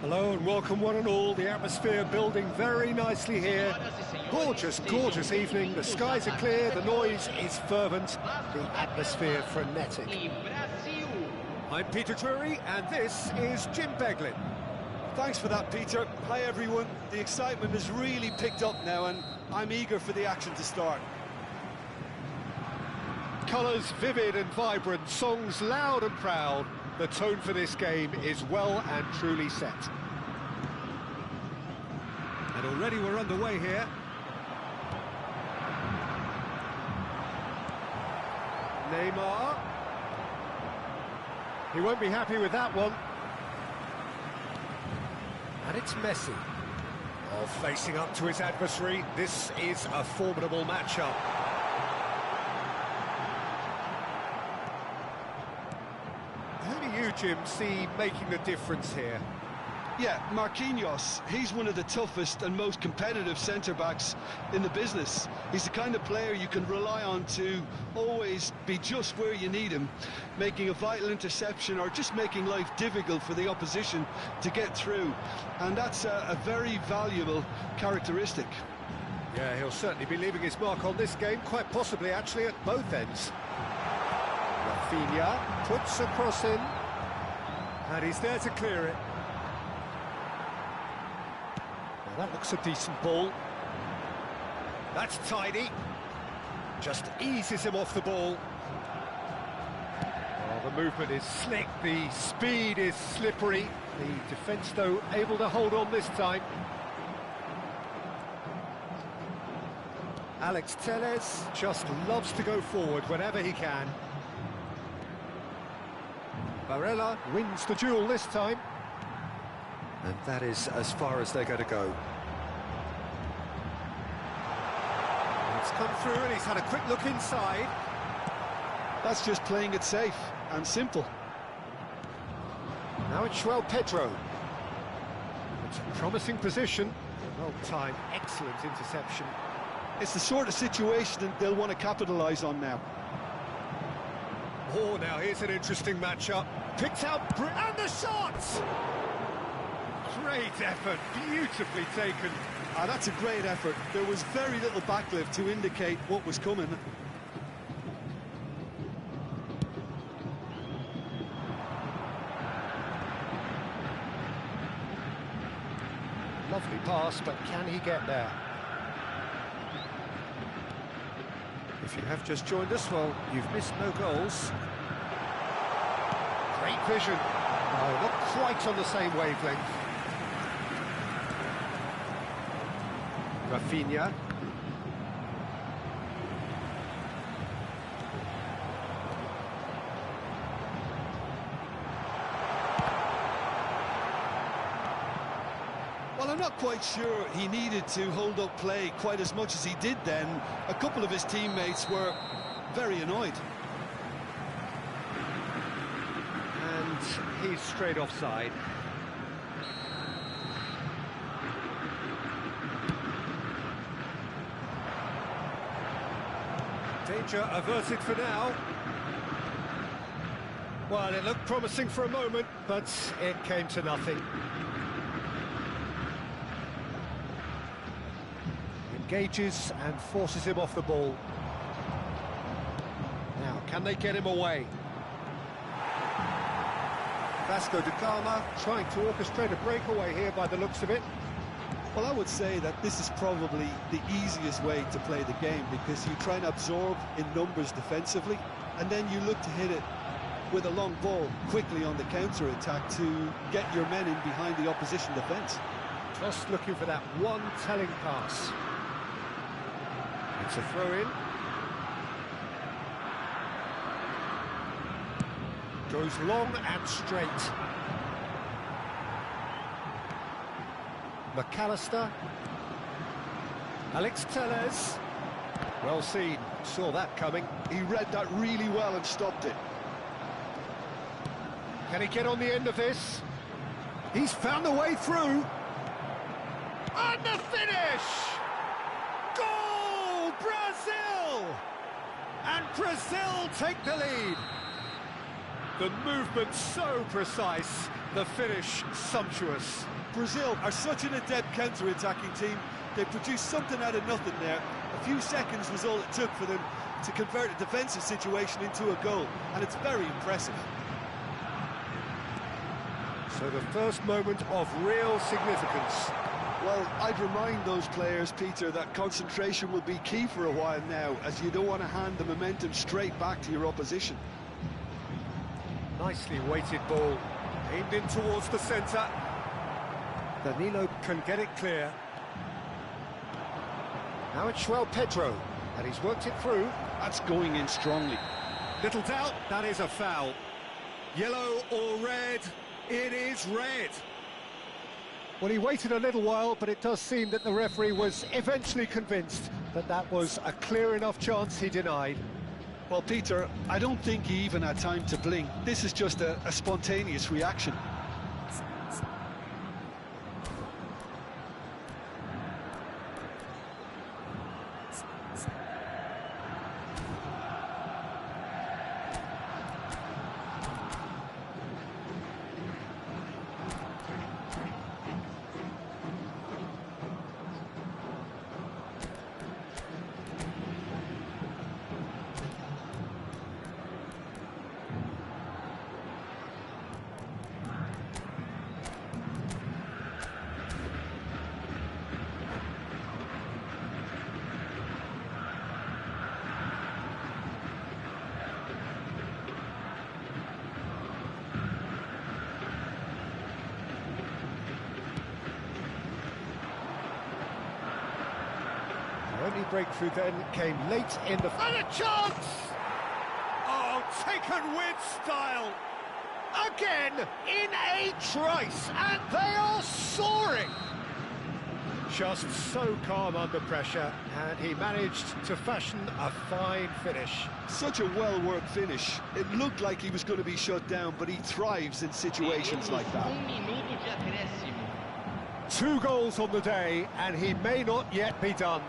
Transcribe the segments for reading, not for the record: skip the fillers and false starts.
Hello and welcome one and all. The atmosphere building very nicely here. Gorgeous, gorgeous evening. The skies are clear, the noise is fervent, the atmosphere frenetic. I'm Peter Drury and this is Jim Beglin. Thanks for that, Peter. Hi everyone. The excitement has really picked up now and I'm eager for the action to start. Colours vivid and vibrant, songs loud and proud. The tone for this game is well and truly set. And already we're underway here. Neymar. He won't be happy with that one. And it's Messi. Oh, facing up to his adversary. This is a formidable matchup. Jim, see making the difference here? Yeah, Marquinhos, he's one of the toughest and most competitive centre-backs in the business. He's the kind of player you can rely on to always be just where you need him, making a vital interception or just making life difficult for the opposition to get through. And that's a very valuable characteristic. Yeah, he'll certainly be leaving his mark on this game, quite possibly actually at both ends. Rafinha puts a cross in. And he's there to clear it. Now that looks a decent ball. That's tidy. Just eases him off the ball. Oh, the movement is slick, the speed is slippery. The defence, though, able to hold on this time. Alex Telles just loves to go forward whenever he can. Barella wins the duel this time. And that is as far as they're going to go. It's come through and he's had a quick look inside. That's just playing it safe and simple. Now it's João Pedro. It's a promising position. Well-timed, excellent interception. It's the sort of situation that they'll want to capitalise on now. Oh, now here's an interesting matchup. Picked out, and the shot! Great effort, beautifully taken. That's a great effort. There was very little backlift to indicate what was coming. Lovely pass, but can he get there? If you have just joined us, well, you've missed no goals. Great vision. Oh, not quite on the same wavelength. Rafinha. Well, I'm not quite sure he needed to hold up play quite as much as he did then. A couple of his teammates were very annoyed. And he's straight offside. Danger averted for now. Well, it looked promising for a moment, but it came to nothing. Engages and forces him off the ball. Now, can they get him away? Vasco da Gama trying to orchestrate a breakaway here by the looks of it. Well, I would say that this is probably the easiest way to play the game because you try and absorb in numbers defensively and then you look to hit it with a long ball quickly on the counter-attack to get your men in behind the opposition defence. Just looking for that one telling pass. It's a throw-in. Goes long and straight. McAllister. Alex Telles. Well seen, saw that coming. He read that really well and stopped it. Can he get on the end of this? He's found the way through. And the finish! Goal, Brazil! And Brazil take the lead. The movement so precise, the finish sumptuous. Brazil are such an adept counter-attacking team. They produced something out of nothing there. A few seconds was all it took for them to convert a defensive situation into a goal, and it's very impressive. So the first moment of real significance. Well, I'd remind those players, Peter, that concentration will be key for a while now, as you don't want to hand the momentum straight back to your opposition. Nicely weighted ball, aimed in towards the centre. Danilo can get it clear. Now it's João Pedro, and he's worked it through. That's going in strongly. Little doubt, that is a foul. Yellow or red? It is red. Well, he waited a little while, but it does seem that the referee was eventually convinced that that was a clear enough chance he denied. Well, Peter, I don't think he even had time to blink. This is just a spontaneous reaction. The only breakthrough then came late in the... And a chance! Oh, taken with style! Again, in a trice, and they are soaring! Just so calm under pressure, and he managed to fashion a fine finish. Such a well-worked finish. It looked like he was going to be shut down, but he thrives in situations like that. 2 goals on the day, and he may not yet be done.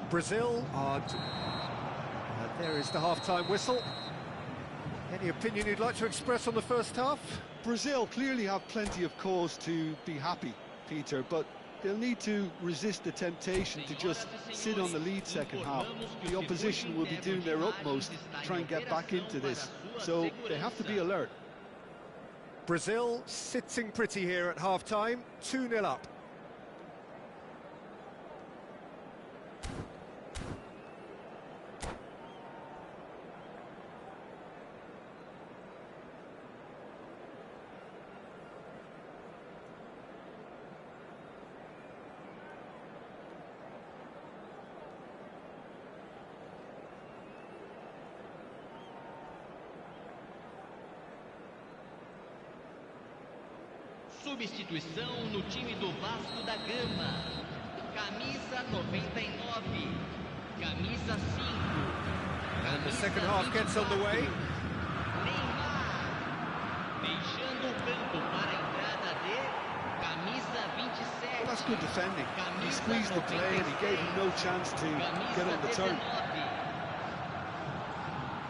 Brazil are... And there is the half-time whistle. Any opinion you'd like to express on the first half? Brazil clearly have plenty of cause to be happy, Peter, but they'll need to resist the temptation to just sit on the lead second half. The opposition will be doing their utmost to try and get back into this, so they have to be alert. Brazil sitting pretty here at half-time, 2-0 up. Substituição no time do Vasco da Gama. Camisa 99. Camisa 5. And the second half gets underway. Neymar. Deixando o campo para a entrada de camisa 27. Well, that's good defending. He squeezed the play and he gave him no chance to get on the turn.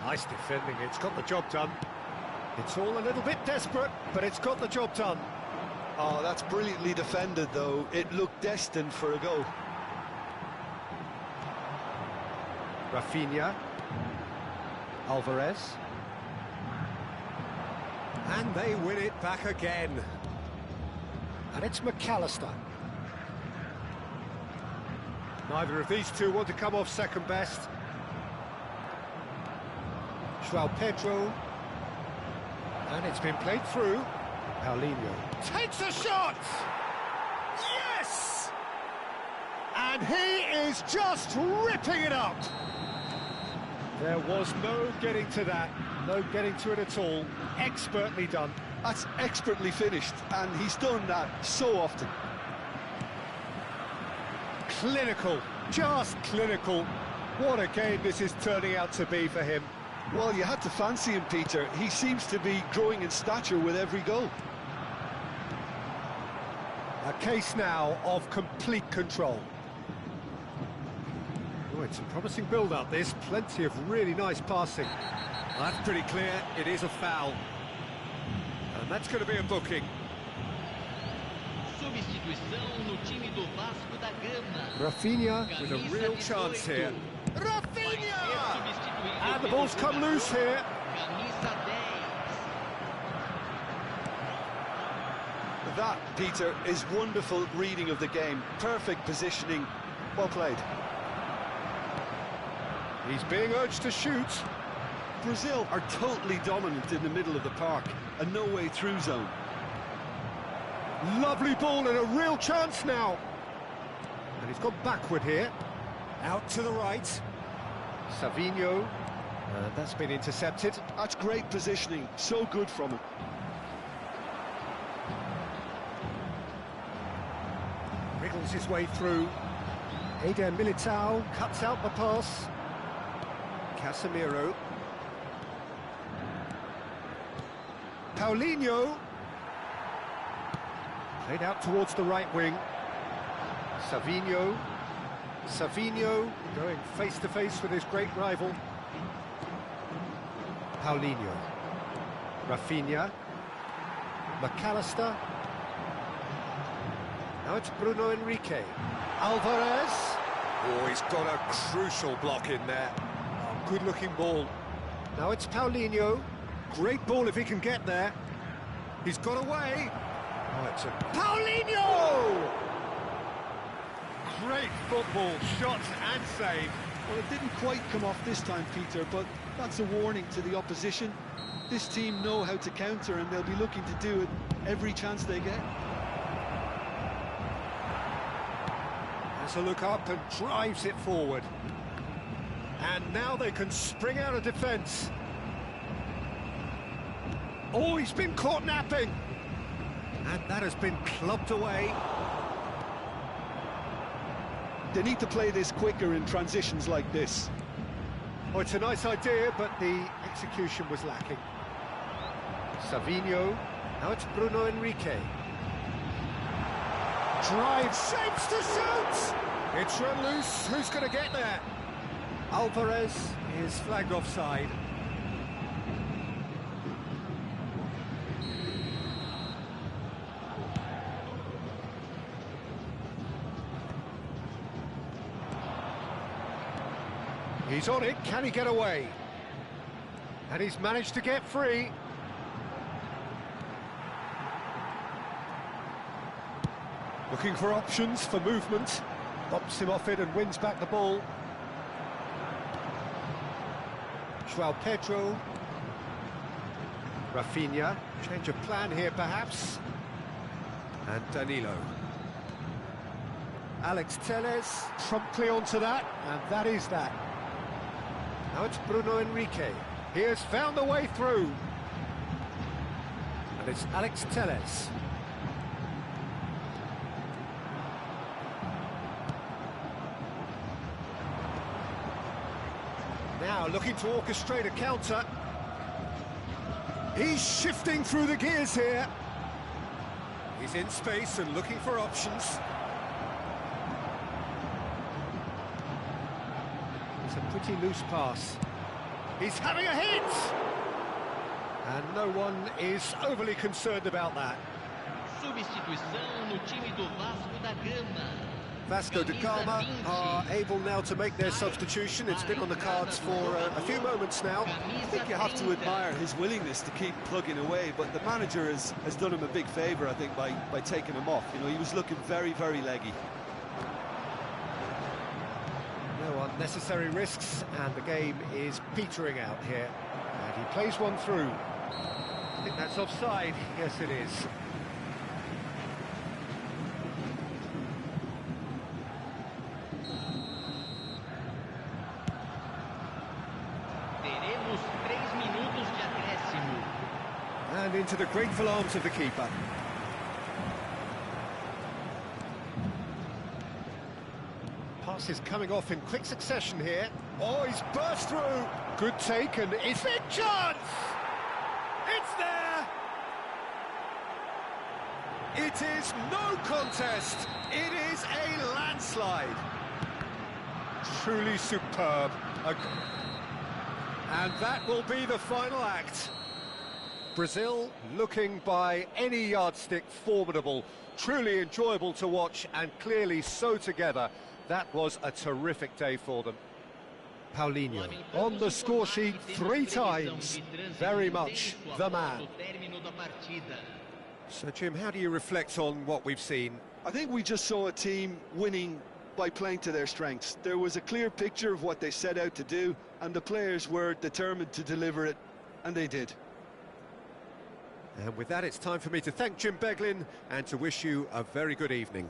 Nice defending, it's got the job done. It's all a little bit desperate, but it's got the job done. Oh, that's brilliantly defended, though. It looked destined for a goal. Rafinha. Alvarez. And they win it back again. And it's McAllister. Neither of these two want to come off second best. João Pedro. And it's been played through. Paulinho takes a shot! Yes! And he is just ripping it up! There was no getting to that, no getting to it at all. Expertly done. That's expertly finished, and he's done that so often. Clinical, just clinical. What a game this is turning out to be for him. Well, you had to fancy him, Peter. He seems to be growing in stature with every goal. A case now of complete control. Oh, it's a promising build-up, this. Plenty of really nice passing. That's pretty clear, it is a foul. And that's going to be a booking. Substituição no time do Vasco da Gama. Rafinha with a real chance here. Rafinha! And the ball's come loose here. Camisa 10. That, Peter, is wonderful reading of the game. Perfect positioning. Well played. He's being urged to shoot. Brazil are totally dominant in the middle of the park. A no-way through zone. Lovely ball and a real chance now. And he's gone backward here. Out to the right. Savinho. That's been intercepted. That's great positioning. So good from him. Wriggles his way through. Eder Militao cuts out the pass. Casemiro. Paulinho. Played out towards the right wing. Savinho. Savinho going face-to-face with his great rival. Paulinho. Rafinha. McAllister. Now it's Bruno Henrique. Alvarez. Oh, he's got a crucial block in there. Oh, good-looking ball. Now it's Paulinho. Great ball if he can get there. He's got away. Oh, it's a... Paulinho! Great football, shots and save. Well, it didn't quite come off this time, Peter, but that's a warning to the opposition. This team know how to counter, and they'll be looking to do it every chance they get. Has a look up and drives it forward. And now they can spring out of defence. Oh, he's been caught napping. And that has been clubbed away. They need to play this quicker in transitions like this. Oh, it's a nice idea, but the execution was lacking. Savinho. Now it's Bruno Henrique. Drive, shapes to shoot! It's run loose. Who's going to get there? Alvarez is flagged offside. He's on it, can he get away? And he's managed to get free. Looking for options for movement. Bumps him off it and wins back the ball. João Pedro. Rafinha. Change of plan here, perhaps. And Danilo. Alex Telles promptly onto that, and that is that. Now it's Bruno Henrique. He has found the way through. And it's Alex Telles. Now looking to orchestrate a counter. He's shifting through the gears here. He's in space and looking for options. It's a pretty loose pass. He's having a hit! And no one is overly concerned about that. Substituição no time do Vasco da Gama. Vasco da Gama are able now to make their substitution. It's been on the cards for a few moments now. I think you have to admire his willingness to keep plugging away, but the manager has done him a big favour, I think, by taking him off. You know, he was looking very, very leggy. No unnecessary risks, and the game is petering out here. And he plays one through. I think that's offside. Yes, it is. Teremos 3 minutos de acréscimo. And into the grateful arms of the keeper. Passes coming off in quick succession here. Oh, he's burst through. Good take, and it's a chance! It's there! It is no contest. It is a landslide. Truly superb. And that will be the final act. Brazil looking by any yardstick formidable, truly enjoyable to watch and clearly so together. That was a terrific day for them. Paulinho on the score sheet 3 times, very much the man. So Jim, how do you reflect on what we've seen? I think we just saw a team winning by playing to their strengths. There was a clear picture of what they set out to do, and the players were determined to deliver it, and they did. And with that, it's time for me to thank Jim Beglin and to wish you a very good evening.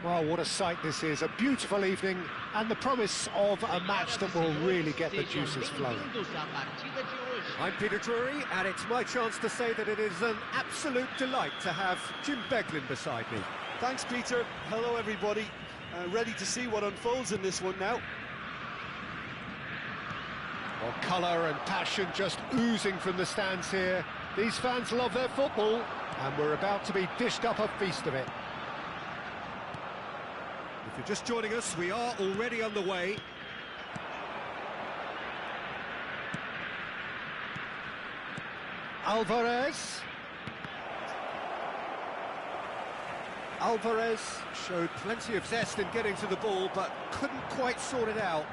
Well, what a sight this is, a beautiful evening, and the promise of a match that will really get the juices flowing. I'm Peter Drury, and it's my chance to say that it is an absolute delight to have Jim Beglin beside me. Thanks, Peter. Hello, everybody. Ready to see what unfolds in this one now. Well, colour and passion just oozing from the stands here. These fans love their football, and we're about to be dished up a feast of it. If you're just joining us, we are already underway. Alvarez showed plenty of zest in getting to the ball, but couldn't quite sort it out.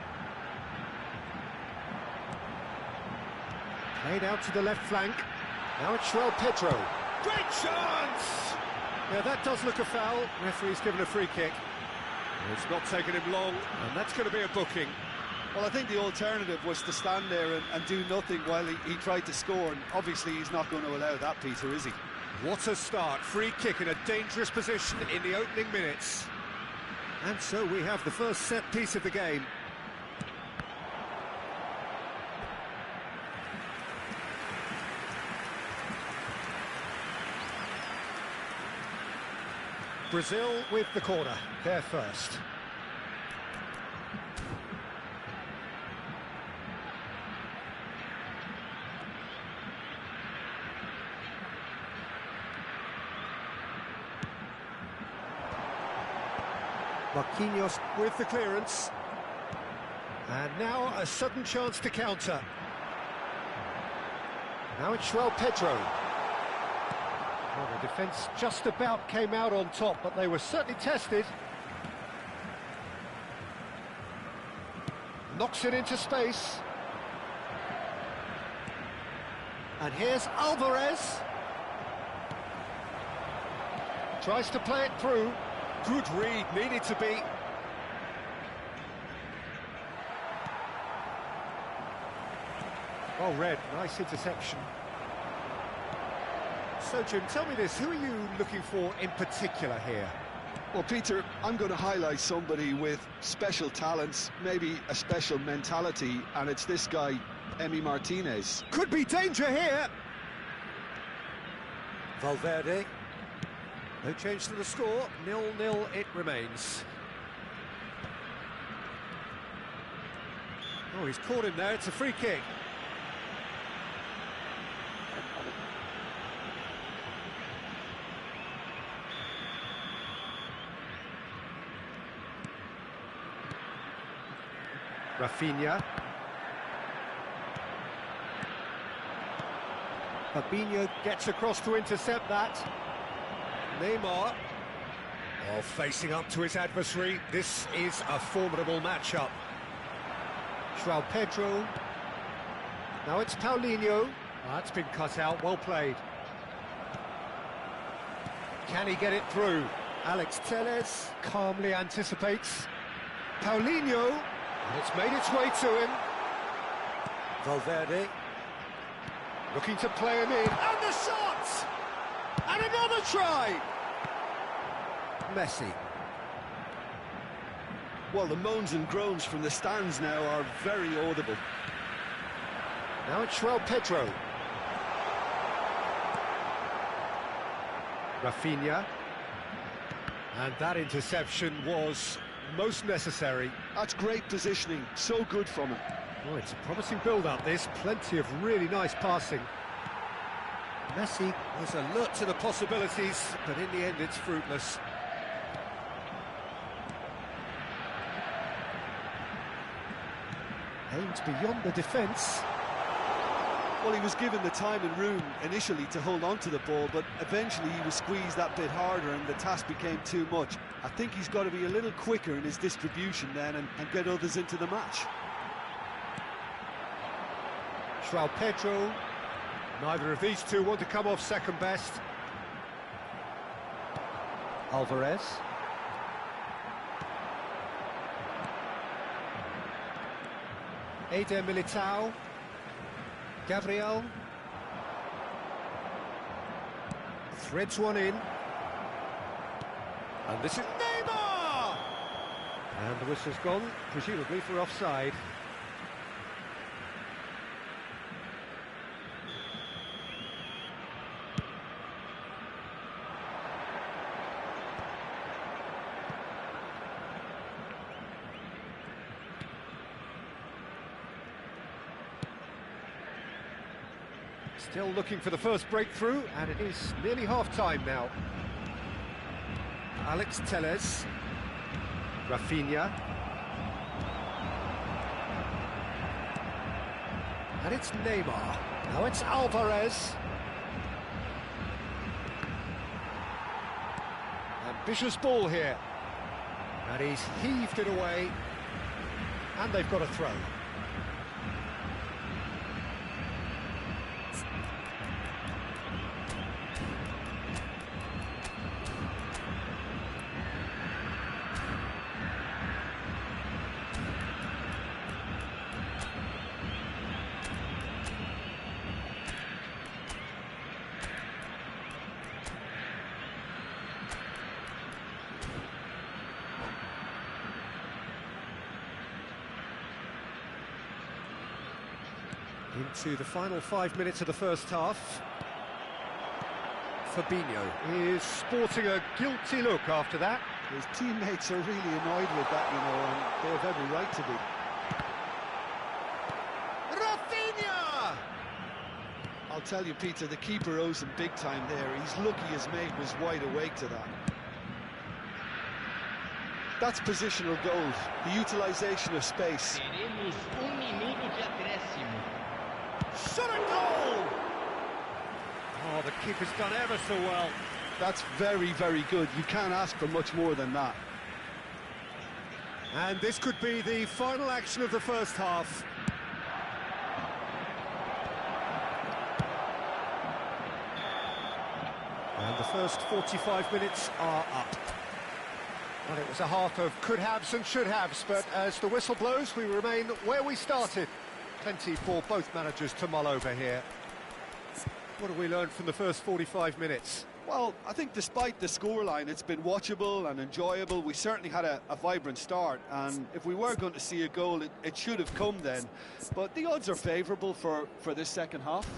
Played out to the left flank. Now it's João Pedro. Great chance! Yeah, that does look a foul. Referee's given a free kick. It's not taken him long, and that's going to be a booking. Well, I think the alternative was to stand there and do nothing while he tried to score, and obviously he's not going to allow that, Peter, is he? What a start. Free kick in a dangerous position in the opening minutes. And so we have the first set piece of the game. Brazil with the corner, they're first. Marquinhos with the clearance. And now a sudden chance to counter. Now it's João Pedro. Well, the defence just about came out on top, but they were certainly tested. Knocks it into space. And here's Alvarez. Tries to play it through. Good read, needed to be. Well read, nice interception. So, Jim, tell me this, who are you looking for in particular here? Well, Peter, I'm going to highlight somebody with special talents, maybe a special mentality, and it's this guy, Emi Martinez. Could be danger here! Valverde. No change to the score, 0-0 it remains. Oh, he's caught him there, it's a free kick. Rafinha. Fabinho gets across to intercept that. Neymar. Oh, facing up to his adversary. This is a formidable matchup. João Pedro. Now it's Paulinho. That's been cut out, well played. Can he get it through? Alex Telles calmly anticipates. Paulinho. And it's made its way to him. Valverde. Looking to play him in. And the shot! And another try! Messi. Well, the moans and groans from the stands now are very audible. Now it's João Pedro. Rafinha. And that interception was most necessary. That's great positioning, so good from him. Oh, it's a promising build-up, this. Plenty of really nice passing. Messi was alert to the possibilities, but in the end it's fruitless. aims beyond the defence. Well, he was given the time and room initially to hold on to the ball, but eventually he was squeezed that bit harder and the task became too much. I think he's got to be a little quicker in his distribution then and get others into the match. João Pedro. Neither of these two want to come off second best. Alvarez. Eder Militao. Gabriel. Threads one in. And this is Neymar! And the whistle's gone, presumably for offside. Still looking for the first breakthrough, and it is nearly half-time now. Alex Telles, Rafinha, and it's Neymar. Now it's Alvarez. Ambitious ball here, and he's heaved it away, and they've got a throw. Into the final 5 minutes of the first half. Fabinho is sporting a guilty look after that. His teammates are really annoyed with that, you know, and they have every right to be. Rafinha! I'll tell you, Peter, the keeper owes him big time there. He's lucky his mate was wide awake to that. That's positional goal, the utilisation of space. Teremos minuto de acréscimo. Shot a goal! Oh, the keeper's done ever so well. That's very, very good. You can't ask for much more than that. And this could be the final action of the first half. And the first 45 minutes are up. Well, it was a half of could-haves and should-haves, but as the whistle blows, we remain where we started. Plenty for both managers to mull over here. What have we learned from the first 45 minutes? Well, I think despite the scoreline, it's been watchable and enjoyable. We certainly had a vibrant start, and if we were going to see a goal, it should have come then. But the odds are favourable for this second half.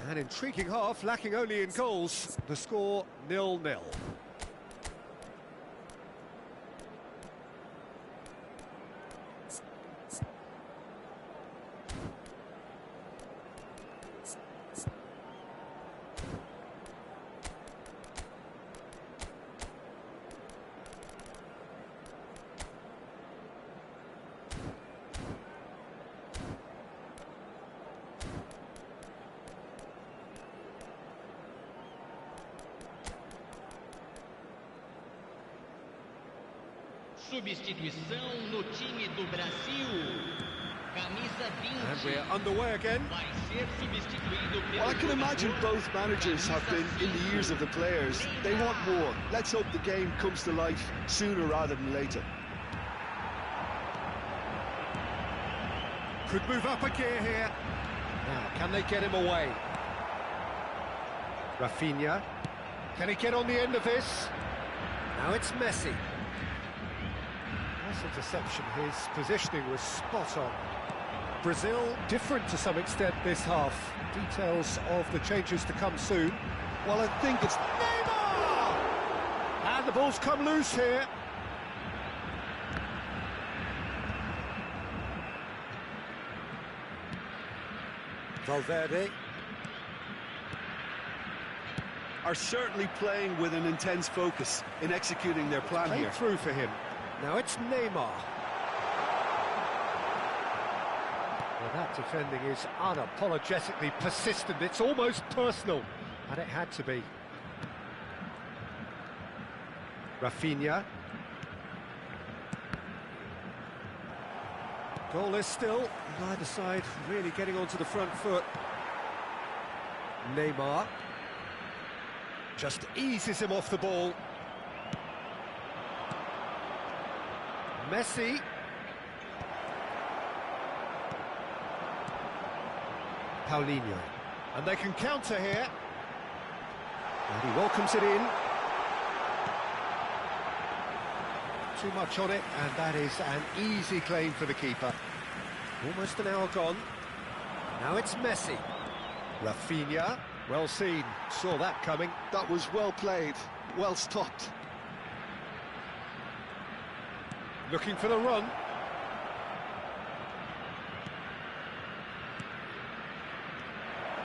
An intriguing half, lacking only in goals. The score 0-0. Substituição no time do Brasil. Camisa 20. And we're underway again. Vai ser substituído pelo Well, I can imagine both managers have been in the ears of the players. They want more. Let's hope the game comes to life sooner rather than later. Could move up a gear here. Now, can they get him away? Rafinha. Can he get on the end of this? Now it's Messi. Nice interception. His positioning was spot on. Brazil different to some extent this half. Details of the changes to come soon. Well, I think it's... Neymar! And the ball's come loose here. Valverde. Are certainly playing with an intense focus in executing their plan Played here. through for him. Now it's Neymar. Well, that defending is unapologetically persistent. It's almost personal, and it had to be. Rafinha. Goalless still. Neither side really getting onto the front foot. Neymar. Just eases him off the ball. Messi. Paulinho. And they can counter here. And he welcomes it in. Not too much on it, and that is an easy claim for the keeper. Almost an hour gone. Now it's Messi. Rafinha, well seen, saw that coming. That was well played, well stopped. Looking for the run.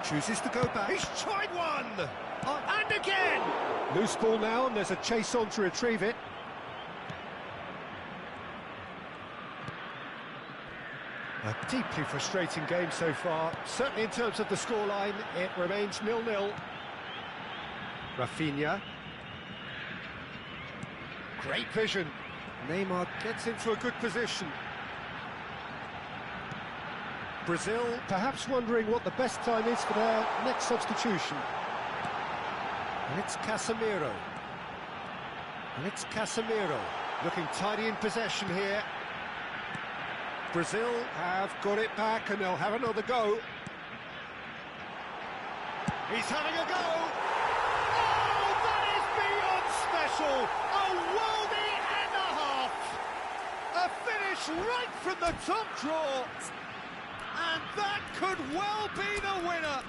Chooses to go back. He's tried one! And again! Loose ball now, and there's a chase on to retrieve it. A deeply frustrating game so far. Certainly in terms of the scoreline, it remains 0-0. Rafinha. Great vision. Neymar gets into a good position. Brazil perhaps wondering what the best time is for their next substitution. And it's Casemiro. Looking tidy in possession here. Brazil have got it back and they'll have another go. He's having a go! Oh, that is beyond special! A worldie and a half! A finish right from the top draw! And that could well be the winner!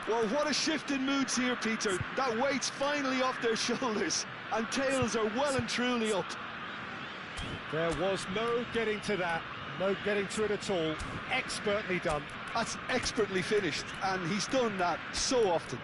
Well, what a shift in moods here, Peter. That weight's finally off their shoulders, and tails are well and truly up. There was no getting to that. No getting to it at all. Expertly done. That's expertly finished, and he's done that so often.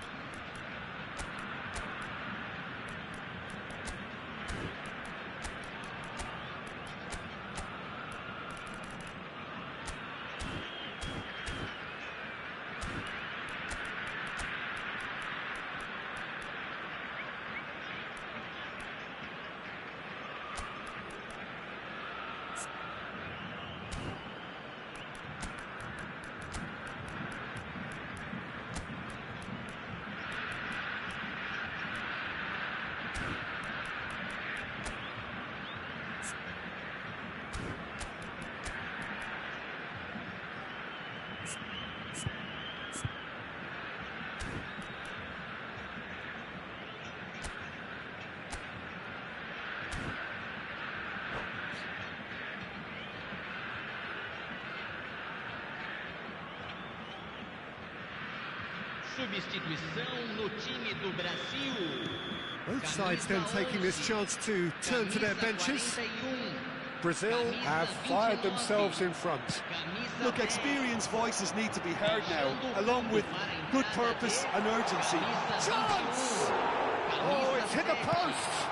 Substituição no time do Brasil. Both sides then taking this chance to turn to their benches. Brazil have fired themselves in front. Look, experienced voices need to be heard now, along with good purpose and urgency. Chance! Oh, it's hit the post!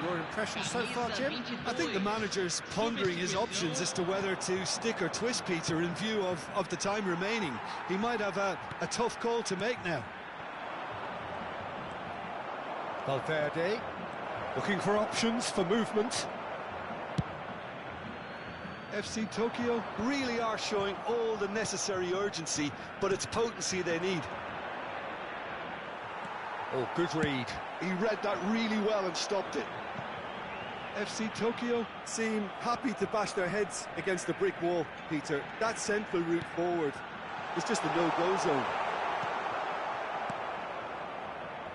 Your impression so far, Jim? I think the manager's pondering his options as to whether to stick or twist Peter in view of the time remaining. He might have a tough call to make now. Valverde looking for options for movement. FC Tokyo really are showing all the necessary urgency, but it's potency they need. Oh, good read. He read that really well and stopped it. FC Tokyo seem happy to bash their heads against the brick wall, Peter. That central route forward is just a no-go zone.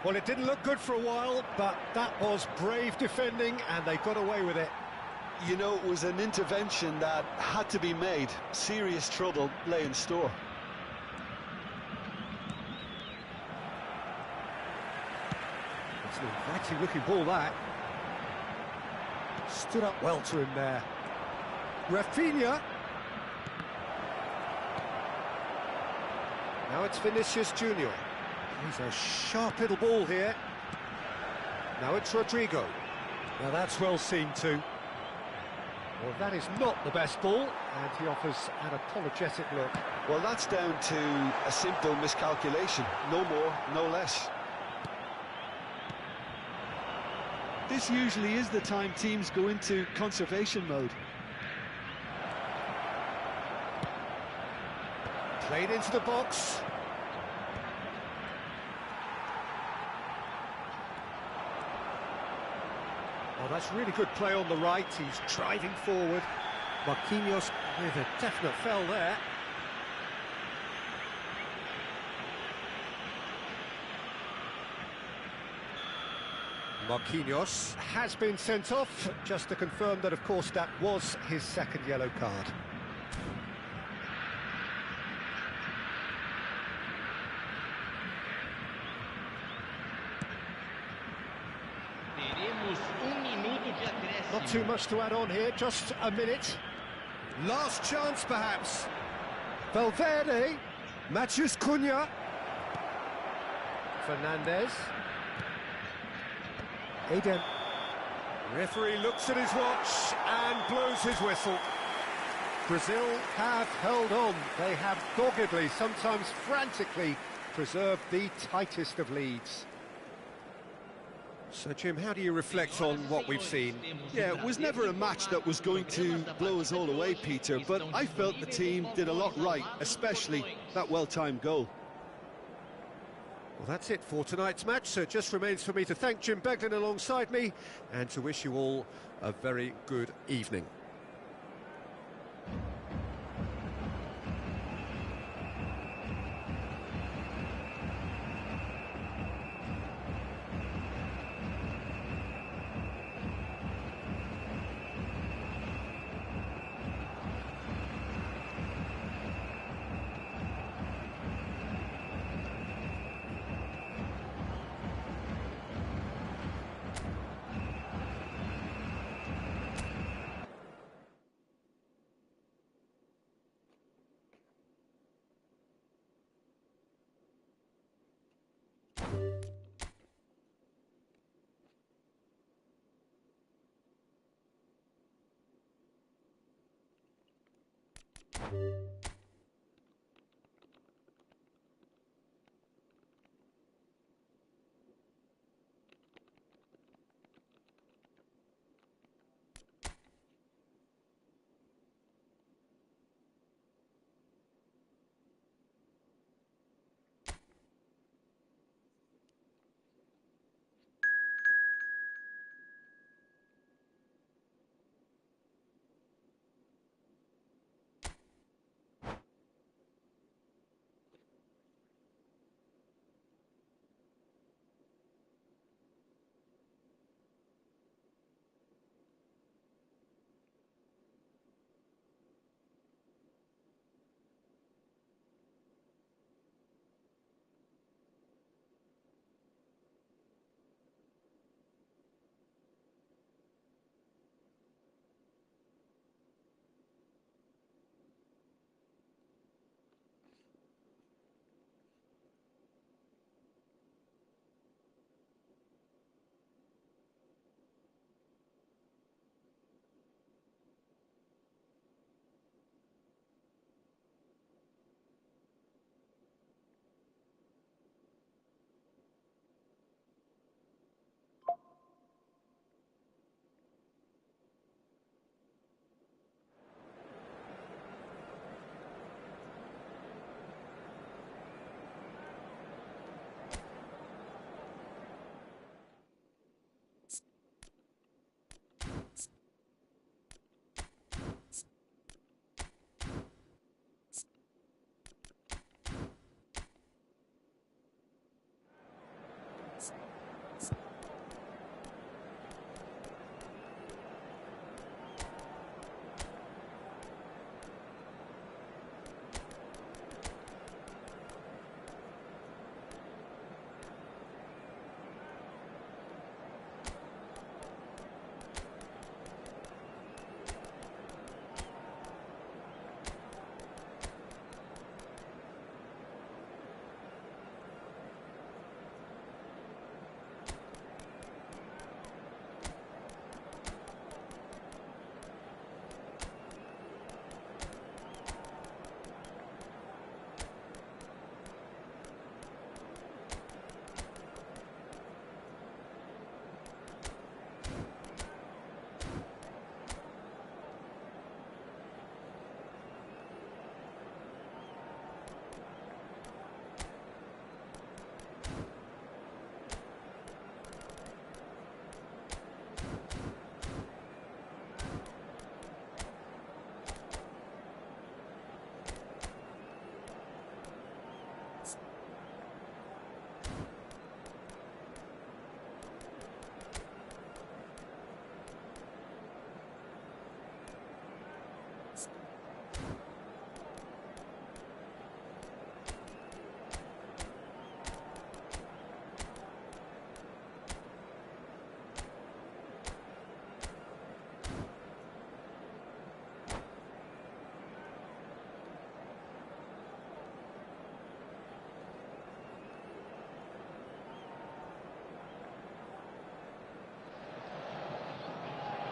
Well, it didn't look good for a while, but that was brave defending, and they got away with it. You know, it was an intervention that had to be made. Serious trouble lay in store. It's an inviting looking ball, that. Stood up well to him there. Rafinha. Now it's Vinicius Junior. He's a sharp little ball here. Now it's Rodrigo. Now that's well seen too. Well, that is not the best ball, and he offers an apologetic look. Well, that's down to a simple miscalculation. No more, no less. This usually is the time teams go into conservation mode. Played into the box. Oh, that's really good play on the right. He's driving forward. Marquinhos with a definite foul there. Marquinhos has been sent off, just to confirm that, of course, that was his second yellow card. Not too much to add on here, just a minute. Last chance, perhaps. Valverde, Matheus Cunha. Fernandez. Eden. Referee looks at his watch and blows his whistle. Brazil have held on. They have doggedly, sometimes frantically, preserved the tightest of leads. So, Jim, how do you reflect on what we've seen? Yeah, it was never a match that was going to blow us all away, Peter, but I felt the team did a lot right, especially that well-timed goal. Well, that's it for tonight's match, so it just remains for me to thank Jim Beglin alongside me and to wish you all a very good evening.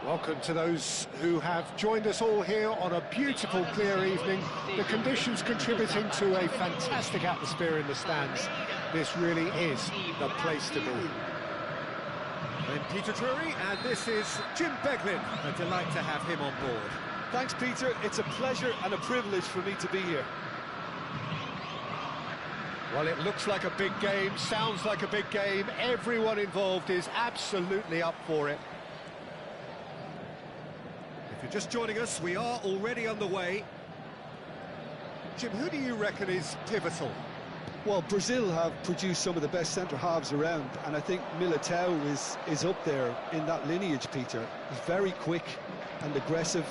Welcome to those who have joined us all here on a beautiful, clear evening. The conditions contributing to a fantastic atmosphere in the stands. This really is the place to be. I'm Peter Drury, and this is Jim Beglin. A delight to have him on board. Thanks, Peter. It's a pleasure and a privilege for me to be here. Well, it looks like a big game, sounds like a big game. Everyone involved is absolutely up for it. If you're just joining us, we are already underway. Jim, who do you reckon is pivotal? Well, Brazil have produced some of the best centre-halves around, and I think Militao is up there in that lineage, Peter. He's very quick and aggressive,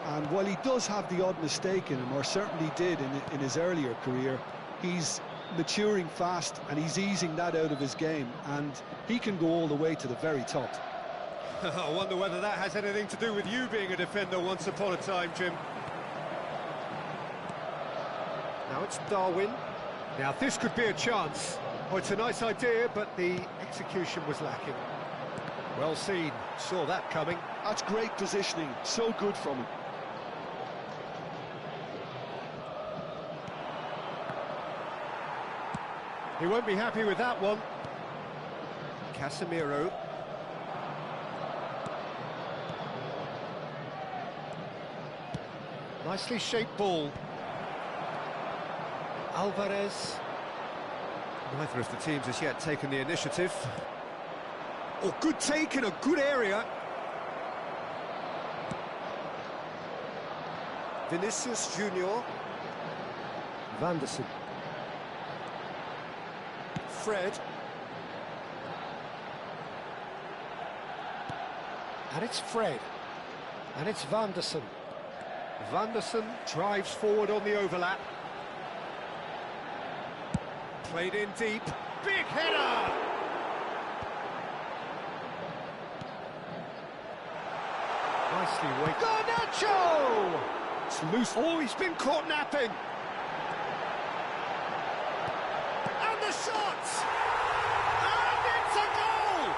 and while he does have the odd mistake in him, or certainly did in his earlier career, he's maturing fast and he's easing that out of his game, and he can go all the way to the very top. I wonder whether that has anything to do with you being a defender once upon a time, Jim. Now it's Darwin. Now this could be a chance. Oh, it's a nice idea, but the execution was lacking. Well seen, saw that coming. That's great positioning, so good from him. He won't be happy with that one. Casemiro. Nicely shaped ball. Alvarez. Neither of the teams has yet taken the initiative. Oh, good take in a good area. Vinicius Junior. Van der Sar. Fred. And it's Fred. And it's Van der Sar. Van der Sar drives forward on the overlap. Played in deep. Big header! Nicely weighted. Garnacho! It's loose. Oh, he's been caught napping. And the shot! And it's a goal!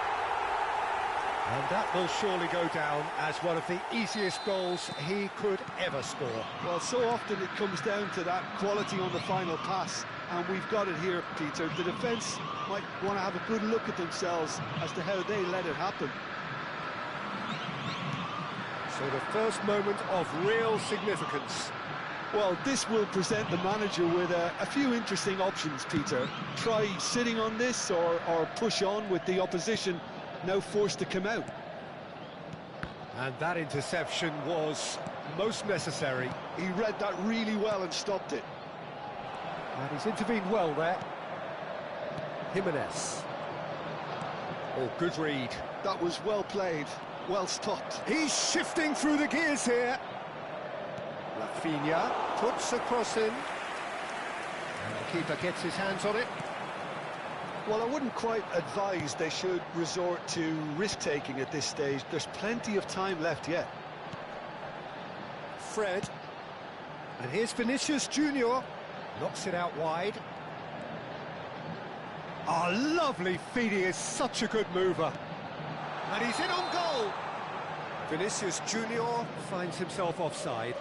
And that will surely go down as one of the easiest goals he could ever score. Well, so often it comes down to that quality on the final pass, and we've got it here, Peter. The defence might want to have a good look at themselves as to how they let it happen. So the first moment of real significance. Well, this will present the manager with a few interesting options, Peter. Try sitting on this or push on with the opposition now forced to come out. And that interception was most necessary. He read that really well and stopped it. And he's intervened well there. Jimenez. Oh, good read. That was well played, well stopped. He's shifting through the gears here. Rafinha puts a cross in. And the keeper gets his hands on it. Well, I wouldn't quite advise they should resort to risk-taking at this stage. There's plenty of time left yet. Fred. And here's Vinicius Junior. Knocks it out wide. Oh, lovely feed. He is such a good mover. And he's in on goal. Vinicius Junior finds himself offside.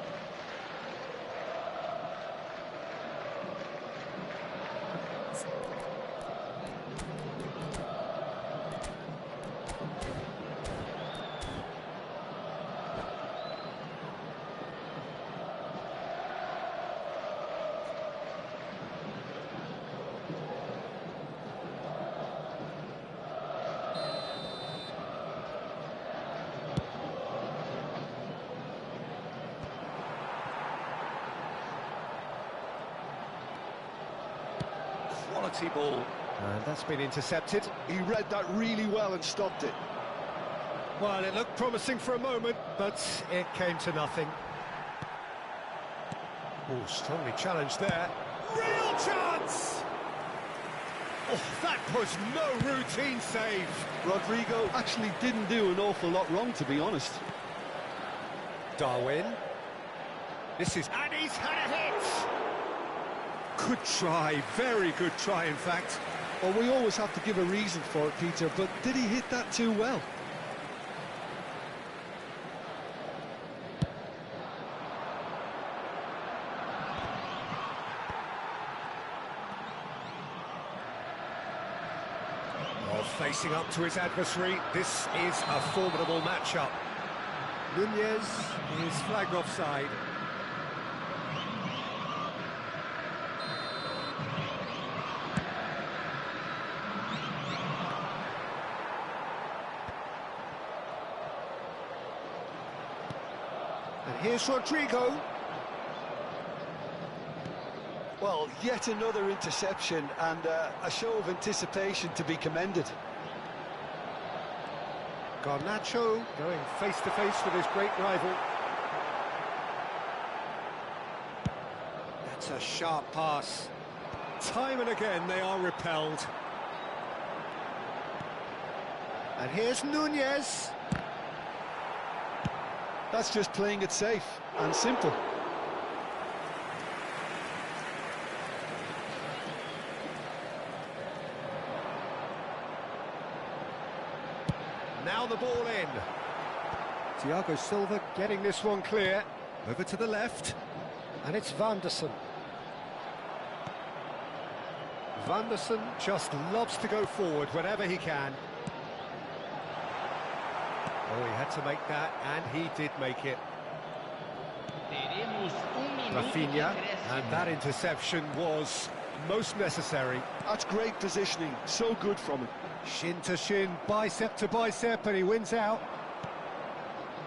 Quality ball. And that's been intercepted. He read that really well and stopped it. Well, it looked promising for a moment, but it came to nothing. Oh, strongly challenged there. Real chance! Oh, that was no routine save. Rodrigo actually didn't do an awful lot wrong, to be honest. Darwin. This is... And he's had a hit! Good try, very good try, in fact. Well, we always have to give a reason for it, Peter, but did he hit that too well? Facing up to his adversary, this is a formidable matchup. Nunez is flagged offside. And here's Rodrigo. Well, yet another interception and a show of anticipation to be commended. Garnacho going face-to-face with his great rival. That's a sharp pass. Time and again they are repelled. And here's Nunez. That's just playing it safe and simple. Now the ball in. Thiago Silva getting this one clear. Over to the left. And it's Vanderson. Vanderson just loves to go forward whenever he can. Oh, he had to make that, and he did make it. Rafinha, and that interception was most necessary. That's great positioning, so good from him. Shin to shin, bicep to bicep, and he wins out.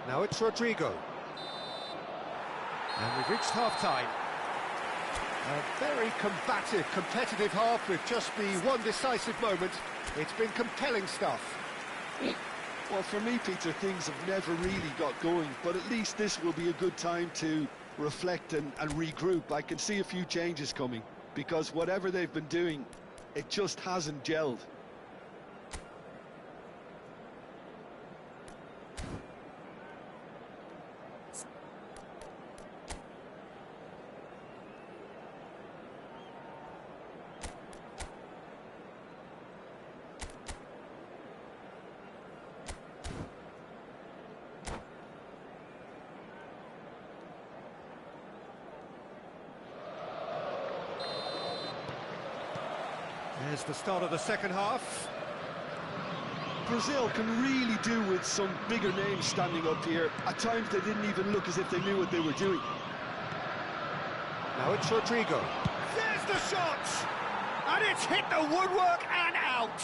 Now it's Rodrigo. And we've reached half-time. A very combative, competitive half with just the one decisive moment. It's been compelling stuff. Well, for me, Peter, things have never really got going, but at least this will be a good time to reflect and regroup. I can see a few changes coming, because whatever they've been doing, it just hasn't gelled. There's the start of the second half. Brazil can really do with some bigger names standing up here. At times they didn't even look as if they knew what they were doing. Now it's Rodrigo. There's the shot! And it's hit the woodwork and out!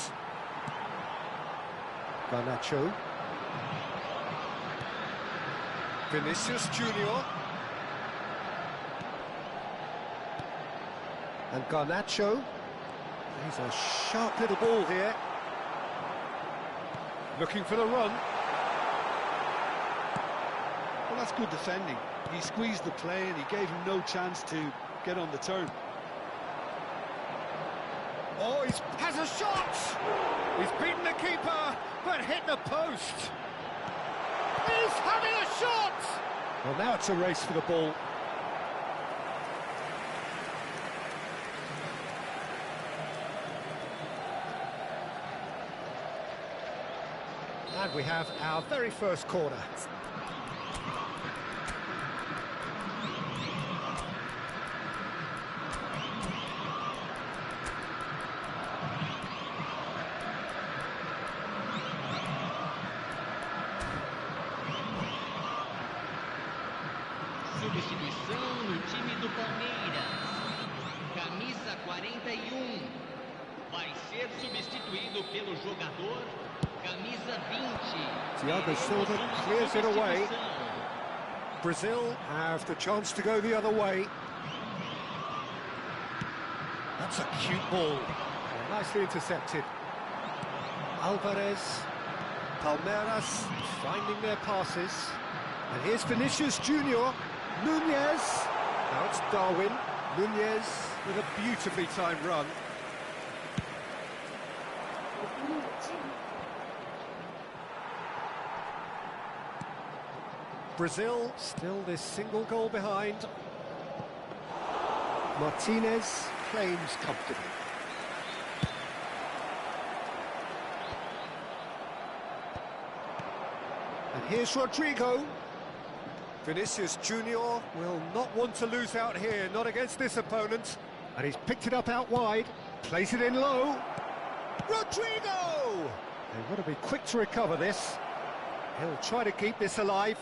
Garnacho. Vinicius Junior. And Garnacho. He's a sharp little ball here. Looking for the run. Well, that's good defending. He squeezed the play and he gave him no chance to get on the turn. Oh, he has a shot! He's beaten the keeper, but hit the post. He's having a shot! Well, now it's a race for the ball. And we have our very first corner. Substituição no time do Palmeiras. Camisa 41. Vai ser substituído pelo jogador camisa 20. Thiago Silva clears it away. Brazil have the chance to go the other way. That's a cute ball. Nicely intercepted. Alvarez, Palmeiras finding their passes. And here's Vinicius Junior. Nunez. Now it's Darwin. Nunez with a beautifully timed run. Brazil still this single goal behind. Martinez claims comfortably. And here's Rodrigo. Vinicius Junior will not want to lose out here, not against this opponent. And he's picked it up out wide, plays it in low. Rodrigo! They've got to be quick to recover this. He'll try to keep this alive.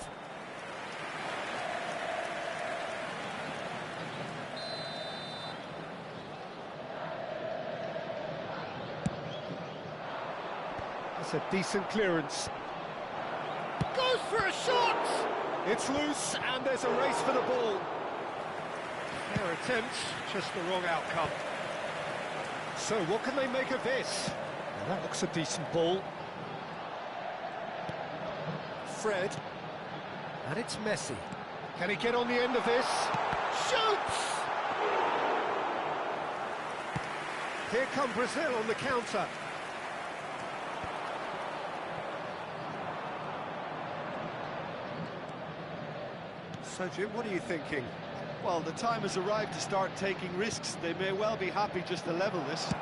That's a decent clearance. Goes for a shot! It's loose, and there's a race for the ball. Fair attempt, just the wrong outcome. So what can they make of this? Well, that looks a decent ball. Fred. And it's Messi. Can he get on the end of this? Shoots! Here come Brazil on the counter. So, Jim, what are you thinking? Well, the time has arrived to start taking risks. They may well be happy just to level this.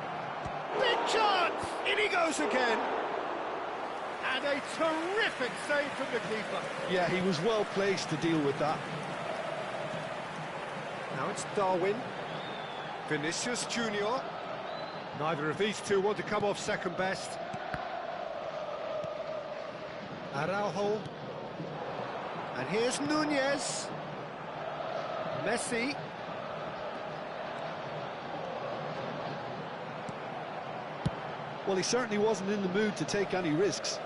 Big chance! In he goes again! And a terrific save from the keeper. Yeah, he was well placed to deal with that. Now it's Darwin. Vinicius Junior. Neither of these two want to come off second best. Araujo. And here's Nunez. Messi. Well, he certainly wasn't in the mood to take any risks.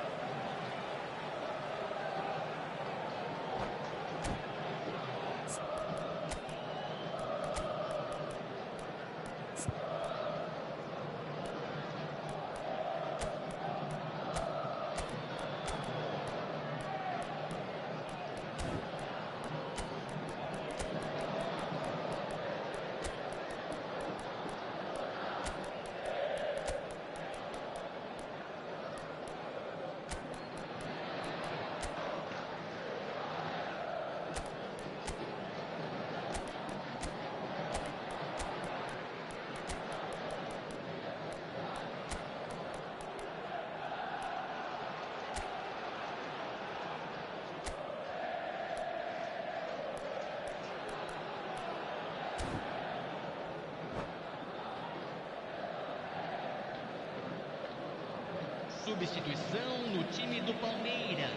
Substituição no time do Palmeiras.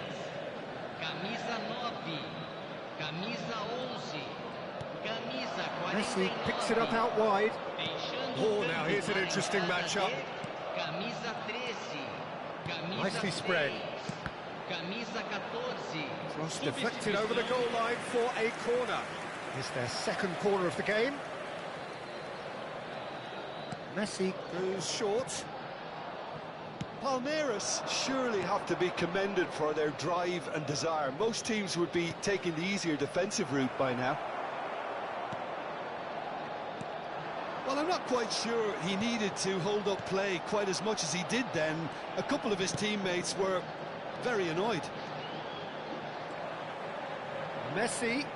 Camisa 9, camisa 11, camisa 49. Messi picks it up out wide. Oh, now here's an interesting matchup. Camisa 13, camisa Nicely spread. 6, camisa 14. Cross deflected over the goal line for a corner. It's their second corner of the game. Messi goes short. Palmeiras surely have to be commended for their drive and desire. Most teams would be taking the easier defensive route by now. Well, I'm not quite sure he needed to hold up play quite as much as he did then. A couple of his teammates were very annoyed. Messi,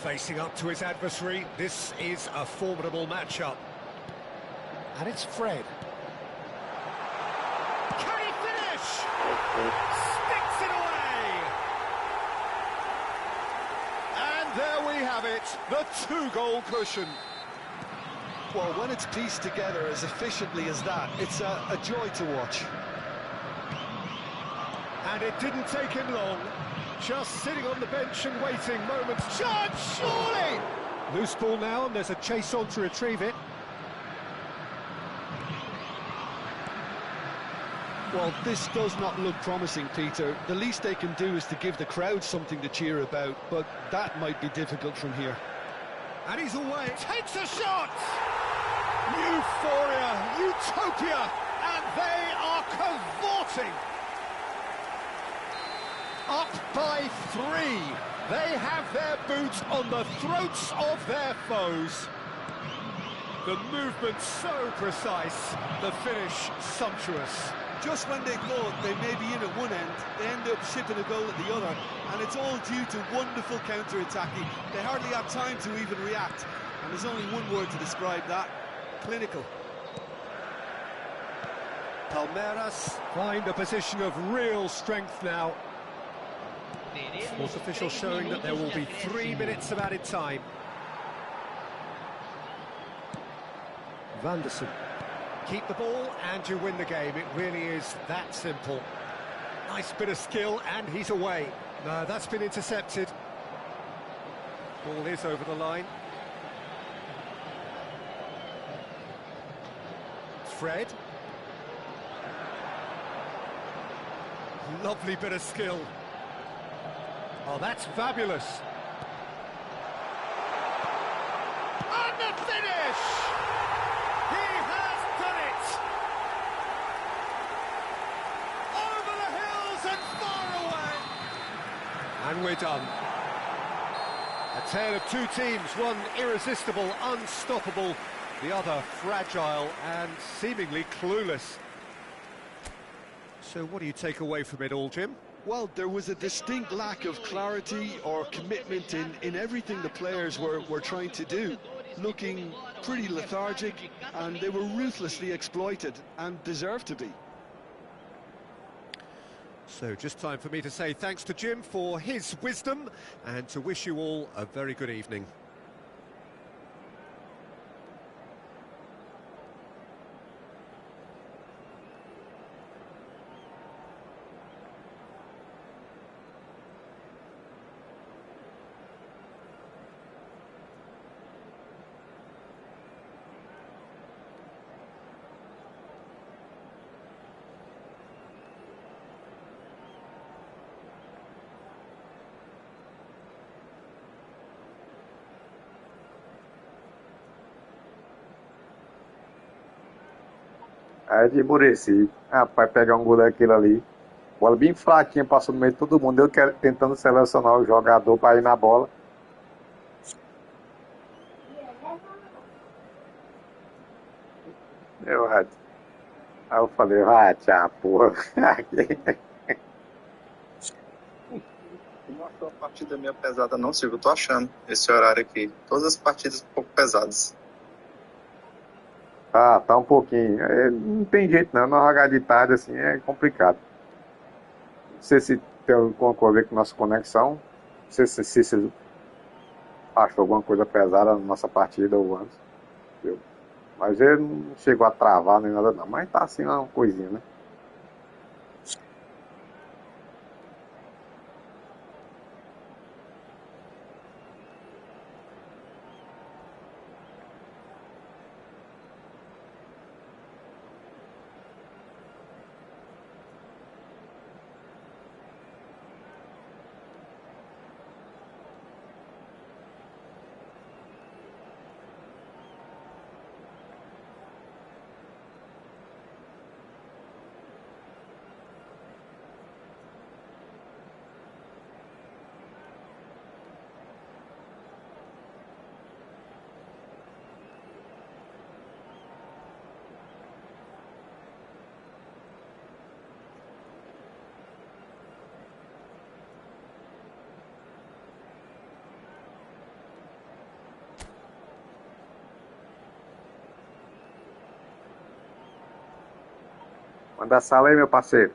facing up to his adversary. This is a formidable matchup. And it's Fred. Can he finish? Sticks it away! And there we have it, the two-goal cushion. Well, when it's pieced together as efficiently as that, it's a joy to watch. And it didn't take him long. Just sitting on the bench and waiting moments. Chance, surely! Loose ball now, and there's a chase on to retrieve it. Well, this does not look promising, Peter. The least they can do is to give the crowd something to cheer about, but that might be difficult from here. And he's away. Takes a shot! Euphoria, utopia, and they are cavorting. Up by 3. They have their boots on the throats of their foes. The movement so precise, the finish sumptuous. Just when they thought they may be in at one end, they end up shipping a goal at the other, and it's all due to wonderful counter-attacking. They hardly have time to even react, and there's only one word to describe that: clinical. Palmeiras find a position of real strength now. Sports officials showing that there will be 3 minutes of added time. Vanderson. keep the ball and you win the game. It really is that simple. Nice bit of skill, and he's away. No, that's been intercepted. Ball is over the line. Fred. Lovely bit of skill. Oh, that's fabulous. And the finish! He has done it! Over the hills and far away! And we're done. A tale of two teams, one irresistible, unstoppable, the other fragile and seemingly clueless. So what do you take away from it all, Jim? Well, there was a distinct lack of clarity or commitment in everything the players were trying to do. Looking pretty lethargic, and they were ruthlessly exploited and deserved to be. So just time for me to say thanks to Jim for his wisdom and to wish you all a very good evening. Aí de Muricy, rapaz, pegar um goleiro aquilo ali. Bola bem fraquinha, passou no meio de todo mundo. Eu quero, tentando selecionar o jogador para ir na bola. Aí eu falei, vai, tchau, porra. Não foi uma partida meio pesada não, Silvio. Eu tô achando esse horário aqui. Todas as partidas um pouco pesadas. Ah, tá um pouquinho. Não tem jeito não, não jogar de tarde assim é complicado. Não sei se tem alguma coisa a ver com nossa conexão. Não sei se você achou alguma coisa pesada na nossa partida ou antes. Mas ele não chegou a travar nem nada não. Mas tá assim uma coisinha, né? Manda a sala aí, meu parceiro.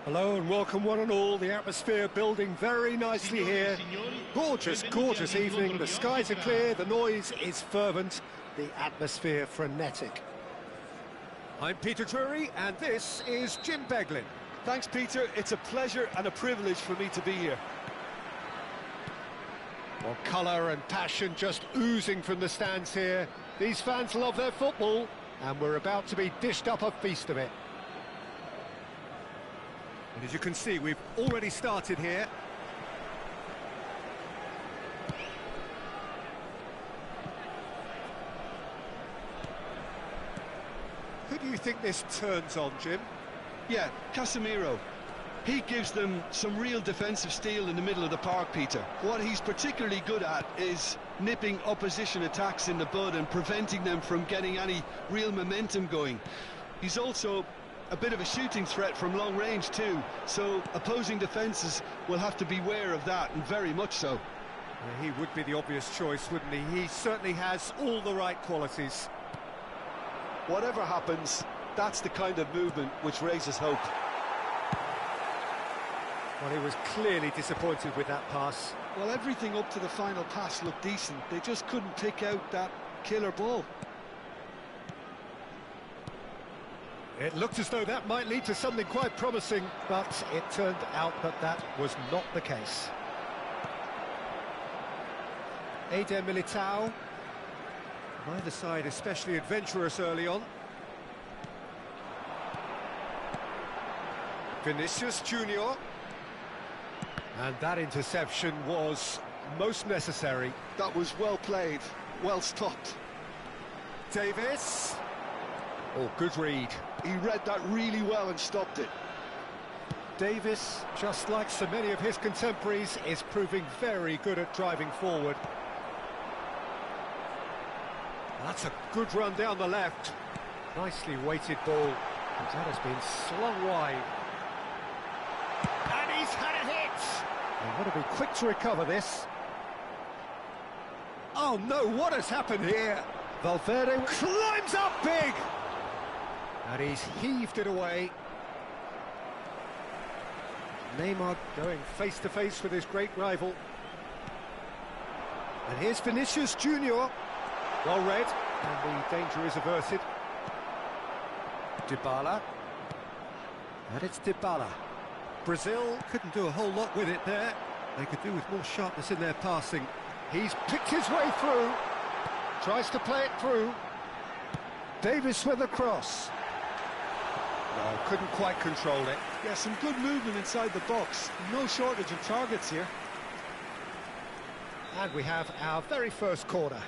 Hello and welcome one and all. The atmosphere building very nicely here. Gorgeous, gorgeous evening. The skies are clear, the noise is fervent, the atmosphere frenetic. I'm Peter Drury and this is Jim Beglin. Thanks, Peter. It's a pleasure and a privilege for me to be here. Well, colour and passion just oozing from the stands here. These fans love their football and we're about to be dished up a feast of it. And as you can see, we've already started here. Who do you think this turns on, Jim? Yeah, Casemiro. He gives them some real defensive steel in the middle of the park, Peter. What he's particularly good at is nipping opposition attacks in the bud and preventing them from getting any real momentum going. He's also a bit of a shooting threat from long range too, so opposing defences will have to beware of that, and very much so. Yeah, he would be the obvious choice, wouldn't he? He certainly has all the right qualities. Whatever happens, that's the kind of movement which raises hope. Well, he was clearly disappointed with that pass. Well, everything up to the final pass looked decent. They just couldn't pick out that killer ball. It looked as though that might lead to something quite promising, but it turned out that that was not the case. Eder Militao. Neither side especially adventurous early on. Vinicius Junior. And that interception was most necessary. That was well played, well stopped. Davis. Oh, good read. He read that really well and stopped it. Davis, just like so many of his contemporaries, is proving very good at driving forward. That's a good run down the left. Nicely weighted ball. That has been slung wide. And he's had a hit! They've got to be quick to recover this. Oh no, what has happened here? Valverde climbs up big! And he's heaved it away. Neymar going face-to-face with his great rival. And here's Vinicius Junior. Well read, and the danger is averted. Dybala. And it's Dybala. Brazil couldn't do a whole lot with it there. They could do with more sharpness in their passing. He's picked his way through. Tries to play it through. Davis with a cross. No, couldn't quite control it. Yeah, some good movement inside the box. No shortage of targets here. And we have our very first corner.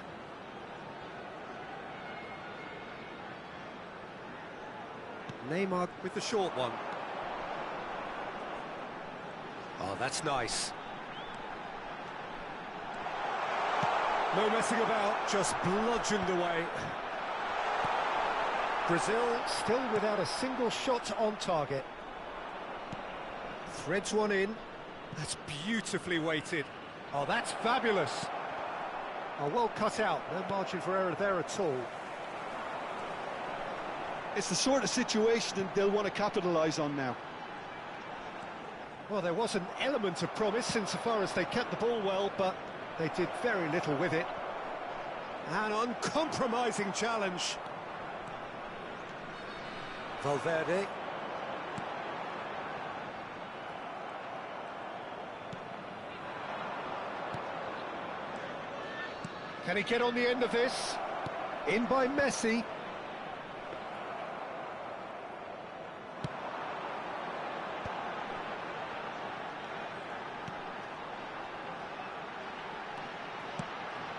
Neymar with the short one. Oh, that's nice. No messing about, just bludgeoned away. Brazil still without a single shot on target. Threads one in. That's beautifully weighted. Oh, that's fabulous. Oh, well cut out. No margin for error there at all. It's the sort of situation that they'll want to capitalise on now. Well, there was an element of promise insofar as they kept the ball well, but they did very little with it. An uncompromising challenge. Valverde. Can he get on the end of this? In by Messi.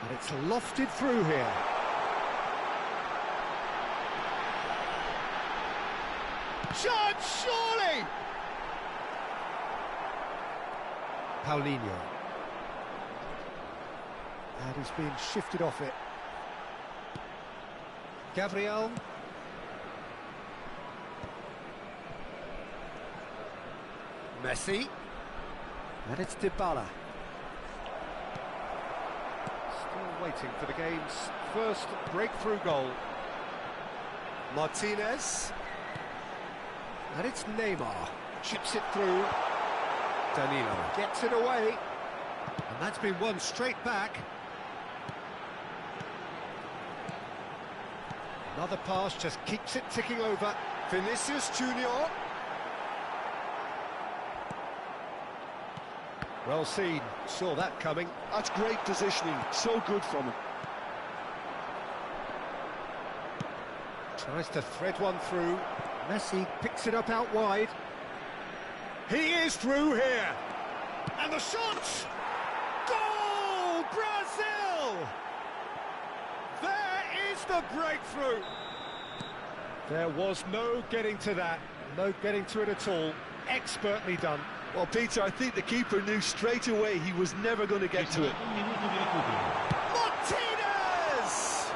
And it's lofted through here. Shot, surely! Paulinho. And he's being shifted off it. Gabriel. Messi. And it's Dybala. Still waiting for the game's first breakthrough goal. Martinez. And it's Neymar. chips it through. Danilo gets it away. And that's been won straight back. Another pass just keeps it ticking over. Vinicius Junior. Well seen, saw that coming. That's great positioning, so good from him. Tries to thread one through. Messi picks it up out wide. He is through here. And the shot! Goal! Brazil! There is the breakthrough. There was no getting to that. No getting to it at all. Expertly done. Well, Peter, I think the keeper knew straight away he was never going to get to it. Martinez!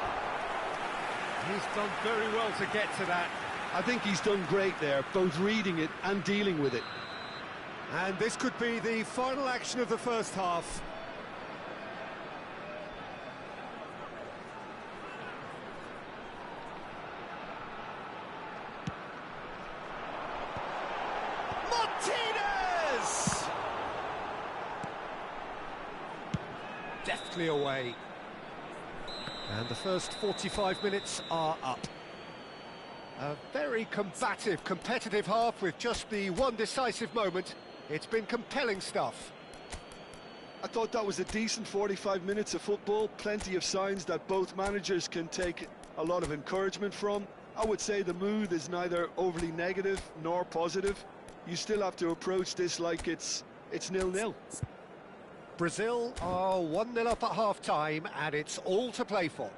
He's done very well to get to that. I think he's done great there, both reading it and dealing with it. And this could be the final action of the first half. Martinez! Deftly away. And the first 45 minutes are up. A very combative, competitive half with just the one decisive moment. It's been compelling stuff. I thought that was a decent 45 minutes of football, plenty of signs that both managers can take a lot of encouragement from. I would say the mood is neither overly negative nor positive. You still have to approach this like it's 0-0. Brazil are 1-0 up at half-time, and it's all to play for.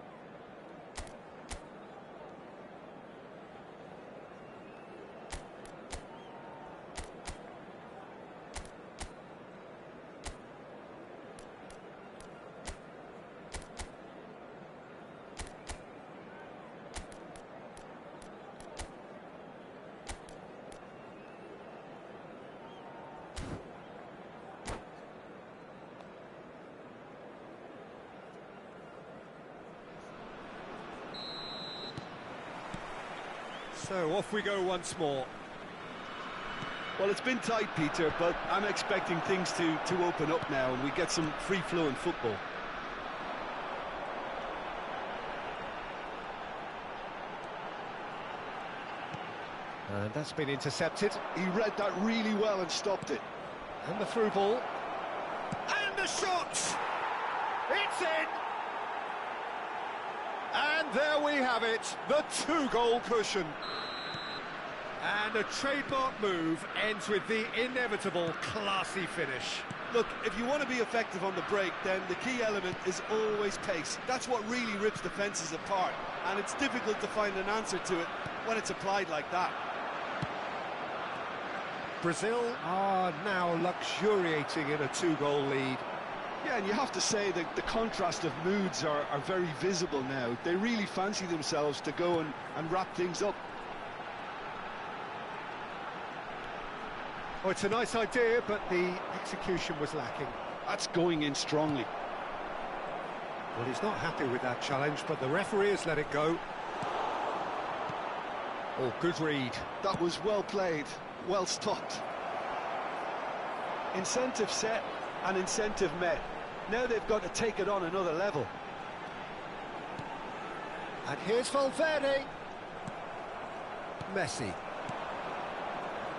So off we go once more. Well, it's been tight, Peter, but I'm expecting things to open up now and we get some free-flowing football. And that's been intercepted. He read that really well and stopped it. And the through ball. And the shot! It's in! And there we have it, the two-goal cushion. And a trademark move ends with the inevitable classy finish. Look, if you want to be effective on the break, then the key element is always pace. That's what really rips defences apart, and it's difficult to find an answer to it when it's applied like that. Brazil are now luxuriating in a two-goal lead. Yeah, and you have to say that the contrast of moods are very visible now. They really fancy themselves to go and wrap things up. Oh, it's a nice idea, but the execution was lacking. That's going in strongly. Well, he's not happy with that challenge, but the referee has let it go. Oh, good read. That was well played, well stopped. Incentive set and incentive met. Now they've got to take it on another level. And here's Valverde. Messi.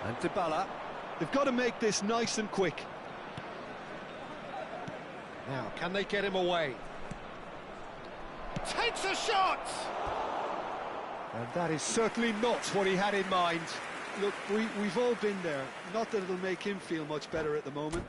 And Dybala. They've got to make this nice and quick. Now, can they get him away? Takes a shot! And that is certainly not what he had in mind. Look, we've all been there. Not that it'll make him feel much better at the moment.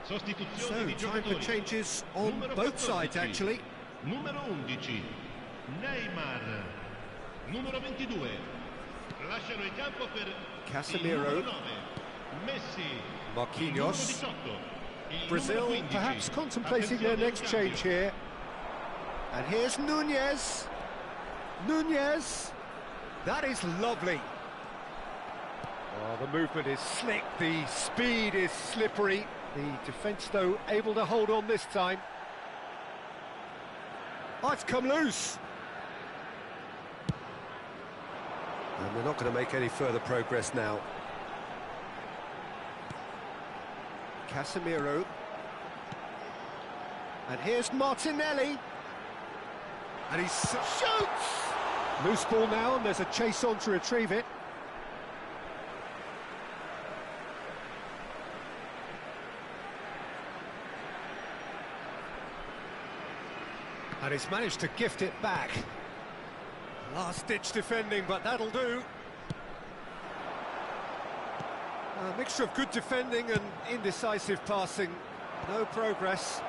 So, time for changes on both sides, actually. Numero 11, Neymar. Numero 22, lasciano il campo per Casemiro. il numero 9, Messi. Marquinhos. Il numero 18, Brazil 15. perhaps contemplating their next change here. And here's Nunez. Nunez. That is lovely. Oh, the movement is slick, the speed is slippery. The defence, though, able to hold on this time. Oh, it's come loose. And they're not going to make any further progress now. Casemiro. And here's Martinelli. And he shoots! Loose ball now, and there's a chase on to retrieve it. And he's managed to gift it back. Last-ditch defending, but that'll do. A mixture of good defending and indecisive passing. No progress.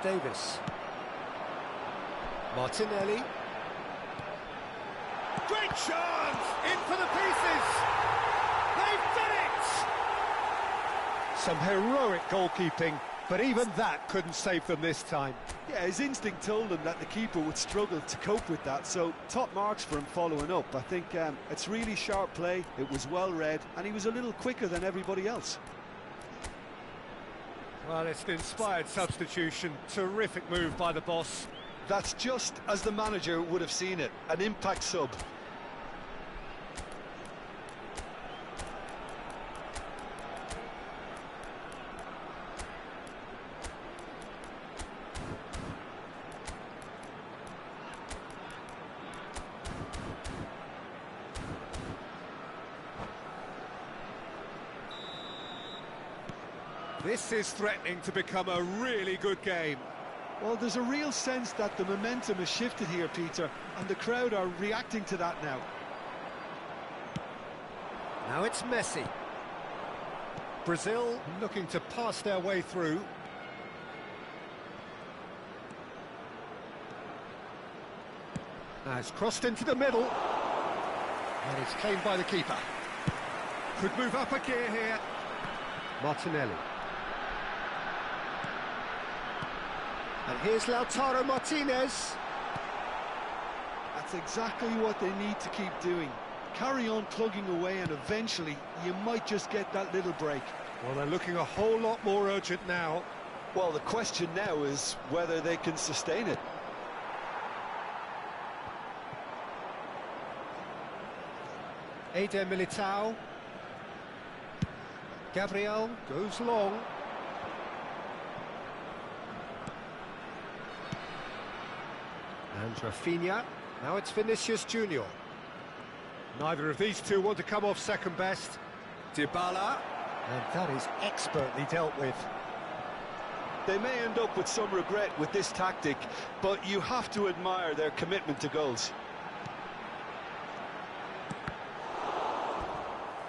Davis. Martinelli. Great chance! In for the pieces! They've done it! Some heroic goalkeeping, but even that couldn't save them this time. Yeah, his instinct told him that the keeper would struggle to cope with that, so top marks for him following up. I think it's really sharp play, it was well read, and he was a little quicker than everybody else. Well, it's an inspired substitution. Terrific move by the boss. That's just as the manager would have seen it, an impact sub. This is threatening to become a really good game. Well, there's a real sense that the momentum has shifted here, Peter, and the crowd are reacting to that now. Now it's Messi. Brazil looking to pass their way through. Now it's crossed into the middle. And it's claimed by the keeper. Could move up a gear here. Martinelli. And here's Lautaro Martinez. That's exactly what they need to keep doing. Carry on plugging away, and eventually you might just get that little break. Well, they're looking a whole lot more urgent now. Well, the question now is whether they can sustain it. Eder Militao. Gabriel goes long. And Rafinha. Now it's Vinicius Junior. Neither of these two want to come off second best. Dybala. And that is expertly dealt with. They may end up with some regret with this tactic, but you have to admire their commitment to goals.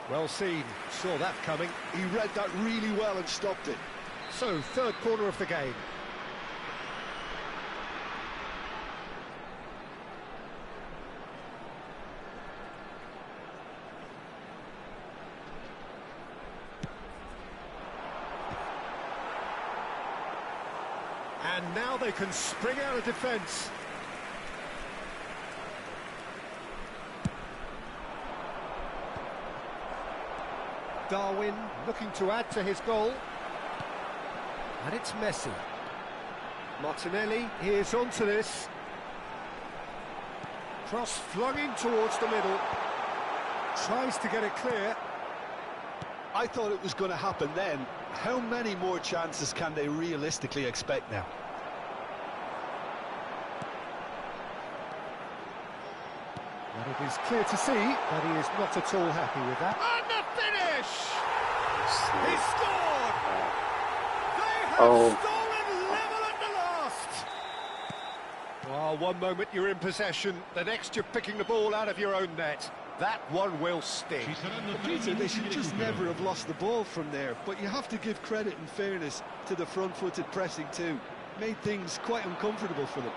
Well seen, saw that coming. He read that really well and stopped it. So, third corner of the game. And now they can spring out of defence. Darwin looking to add to his goal. And it's Messi. Martinelli, here's onto this. Cross flung in towards the middle. Tries to get it clear. I thought it was going to happen then. How many more chances can they realistically expect now? And it is clear to see that he is not at all happy with that. And the finish! He scored! They have stolen level at the last! Well, one moment you're in possession, the next you're picking the ball out of your own net. That one will sting. Ci saranno 3 Peter, they minuti should di just recupero. never have lost the ball from there, but you have to give credit and fairness to the front-footed pressing too. Made things quite uncomfortable for them.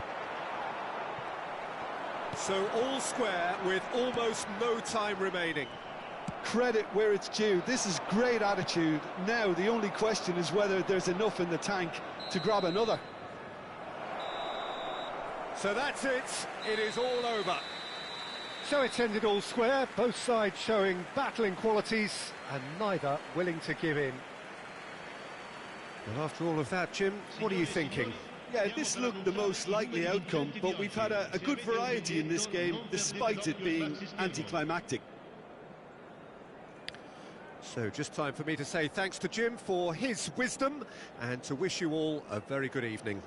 So all square with almost no time remaining. Credit where it's due. This is great attitude. Now the only question is whether there's enough in the tank to grab another. So that's it. It is all over. So it's ended all square, both sides showing battling qualities and neither willing to give in. Well, after all of that, Jim, what are you thinking? Yeah, this looked the most likely outcome, but we've had a good variety in this game, despite it being anticlimactic. So just time for me to say thanks to Jim for his wisdom and to wish you all a very good evening.